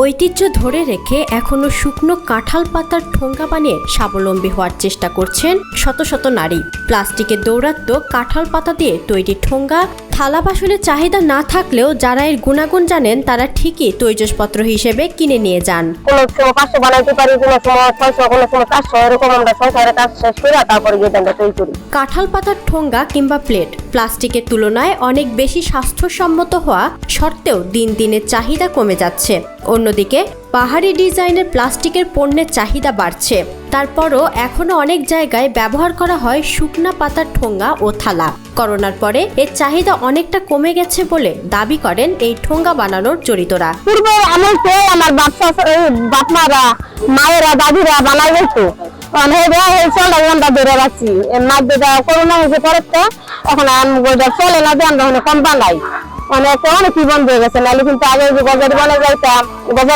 ঐতিহ্য ধরে রেখে এখনো শুকনো কাঁঠাল পাতার ঠোঙ্গা বানিয়ে স্বাবলম্বী হওয়ার চেষ্টা করছেন শত শত নারী। প্লাস্টিকের দৌরাত্ম্য কাঁঠাল পাতা দিয়ে তৈরি ঠোঙ্গা, থালা বাসনের চাহিদা না থাকলেও যারা এর গুণাগুণ জানেন তারা ঠিকই তৈজসপত্র হিসেবে কিনে নিয়ে যান। কোনো সময় 500 বানাইতে পারি, কোনো সময় 600, কোনো সময় 400, এরকম আমরা সংসারে কাজ শেষ করে তারপরে গিয়ে আমরা তৈরি করি। কাঁঠাল পাতার ঠোঙ্গা কিংবা প্লেট প্লাস্টিকের তুলনায় অনেক বেশি স্বাস্থ্যসম্মত হওয়া সত্ত্বেও দিন দিনে চাহিদা কমে যাচ্ছে। অন্যদিকে পাহাড়ি ডিজাইনের প্লাস্টিকের পণ্যের চাহিদা বাড়ছে। তারপরও এখনো অনেক জায়গায় ব্যবহার করা হয় শুকনা পাতার ঠোঙ্গা ও থালা। করোনার পরে এর চাহিদা অনেকটা কমে গেছে বলে দাবি করেন এই ঠোঙ্গা বানানোর জড়িতরা। পূর্বে আমলতে আমার বাপমারা, মায়েরা, দাদিরা বানাই গেছে, আমরা ধরে রাখছি। করোনা হয়েছে পরেতে এখন চলে না যে আমরা কম বানাই, অনেক কি বন্ধ হয়ে গেছে। নাহলে কিন্তু আগে গজার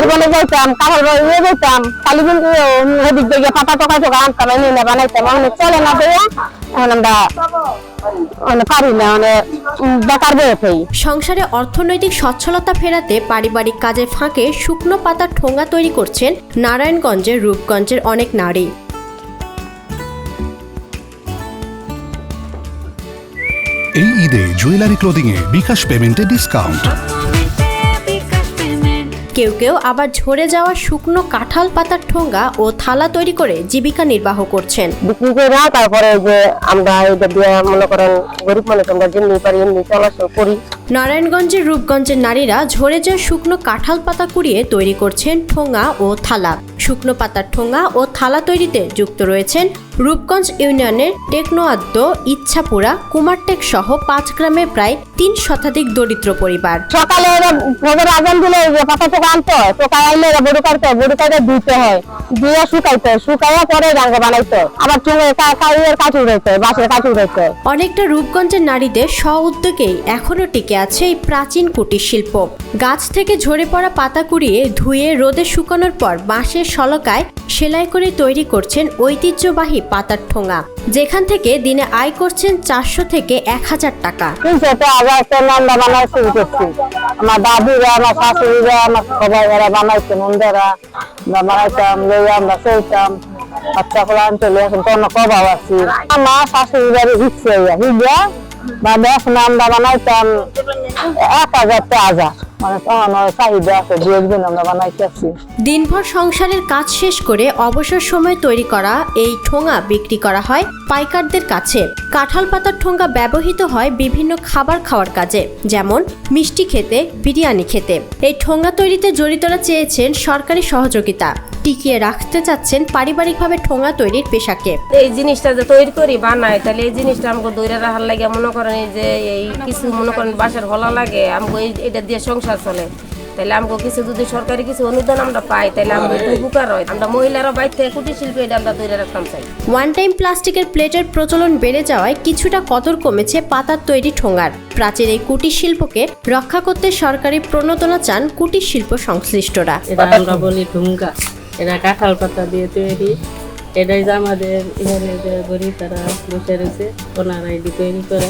বনে যাইতাম, কাঁঠাল নিয়ে যেতাম, খালি কিন্তু ওদিক দিয়ে পাতা টোকা আনতাম, নিয়ে বানাইতাম। অনেক চলে না দেওয়া, এখন আমরা পারি না, বেকার বয়ে। সংসারে অর্থনৈতিক সচ্ছলতা ফেরাতে পারিবারিক কাজের ফাঁকে শুকনো পাতার ঠোঙ্গা তৈরি করছেন নারায়ণগঞ্জের রূপগঞ্জের অনেক নারী। এই ঈদে জুয়েলারি ক্লোদিং এ বিকাশ পেমেন্টে ডিসকাউন্ট। কেউ কেউ আবার ঝরে যাওয়া শুকনো কাঁঠাল পাতার ঠোঙ্গা ও থালা তৈরি করে জীবিকা নির্বাহ করছেন। বিক্রি করে তারপরে যে আমরা এটা দিয়ে মনে করেন গরিব মানুষ আমরা যেমনি পারি এমনি চলাচল করি। নারায়ণগঞ্জের রূপগঞ্জের নারীরা ঝরে যাওয়া শুকনো কাঁঠাল পাতা কুড়িয়ে তৈরি করছেন ঠোঙ্গা ও থালা। শুকনো পাতার ঠোঙ্গা ও থালা তৈরিতে যুক্ত রয়েছেন রূপগঞ্জ ইউনিয়নের টেকনোয়াদ্য, ইচ্ছাপুরা, কুমারটেক সহ 5 গ্রামের প্রায় 3 শতাধিক দরিদ্র পরিবার। সকালে ভোরের আজান দিলে পাতা টোকা আনতে হয়, টোকা আনলে বড়ি কাটতে হয়, বড়ি কাটে ধুতে হয়, দিয়ে শুকাইতে, শুকাইয়া পরে রাঙ্গ বানাইতে, আবার কাঠুর রয়েছে, বাঁশের কাঠুর রয়েছে। অনেকটা রূপগঞ্জের নারীদের স্ব-উদ্যোগেই এখনো টিকে আছে এই প্রাচীন কুটির শিল্প। গাছ থেকে ঝরে পড়া পাতা কুড়িয়ে ধুয়ে রোদে শুকানোর পর বাঁশের শলকায় সেলাই করে তৈরি করছেন ঐতিহ্যবাহী পাতার ঠোঙ্গা, যেখান থেকে দিনে আয় করছেন 400 থেকে 1000 টাকা। আমরা বানাই শুরু করছি, আমার দাদিরা, আমার শাশুড়িরা, আমার সবাই বানাইছে, মন্দিরা বানাইতাম, লইয়া আমরা চলতাম, বাচ্চা খোলা চলে আসেন, কোনো কবাব আছি। আমার শাশুড়িরা হিচ্ছে হিজা বা দেখ না আমরা বানাইতাম 1000 থেকে 1000, চাহিদা আছে, দুদিন আমরা বানাইতেছি। দিনভর সংসারের কাজ শেষ করে অবসর সময় তৈরি করা এই ঠোঙ্গা বিক্রি করা হয় পাইকারদের কাছে। কাঁঠাল পাতার ঠোঙ্গা ব্যবহৃত হয় বিভিন্ন খাবার খাওয়ার কাজে, যেমন মিষ্টি খেতে, বিরিয়ানি খেতে। এই ঠোঙ্গা তৈরিতে জড়িতরা চেয়েছেন সরকারি সহযোগিতা, টিকিয়ে রাখতে চাচ্ছেন পারিবারিকভাবে ঠোঙ্গা তৈরির পেশাকে। এই জিনিসটা যে তৈরি করি বানাই, তাহলে এই জিনিসটা আমাকে দৈরা রাখার লাগে মনে করেন যে এই কিছু মনে করেন বাসার হলা লাগে, আমাকে এটা দিয়ে সংসার চলে। তাহলে আমাকে কিছু যদি সরকারি কিছু অনুদান আমরা পাই তাহলে আমাকে একটু উপকার হয়। আমরা মহিলারা বাইরে থেকে কুটির শিল্পে এটা আমরা তৈরি রাখতাম চাই। ওয়ান টাইম প্লাস্টিকের প্লেটের প্রচলন বেড়ে যাওয়ায় কিছুটা কদর কমেছে পাতার তৈরি ঠোঙ্গার। প্রাচীন এই কুটির শিল্পকে রক্ষা করতে সরকারি প্রণোদনা চান কুটির শিল্প সংশ্লিষ্টরা। এটা আমরা বলি ঠোঙ্গা, এটা কাঁঠাল পাতা দিয়ে তৈরি। এটাই যে আমাদের এখানে যে গরিব তারা বসে রয়েছে, ওনারা এটি তৈরি করে।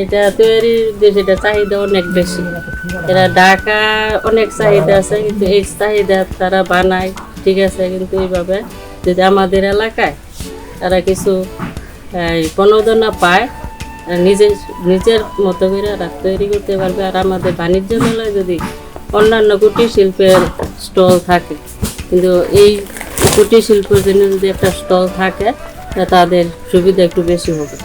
এটা তৈরির দেশে চাহিদা অনেক বেশি। এরা ঢাকা অনেক চাহিদা আছে, কিন্তু এই চাহিদা তারা বানায় ঠিক আছে, কিন্তু এইভাবে যদি আমাদের এলাকায় তারা কিছু প্রণোদনা পায়, নিজের মতো করে তৈরি করতে পারবে। আর আমাদের বাণিজ্য মেলায় যদি অন্যান্য কুটির শিল্পের স্টল থাকে, কিন্তু এই কুটির শিল্পের জন্য যদি একটা স্টল থাকে তাদের সুবিধা একটু বেশি হবে।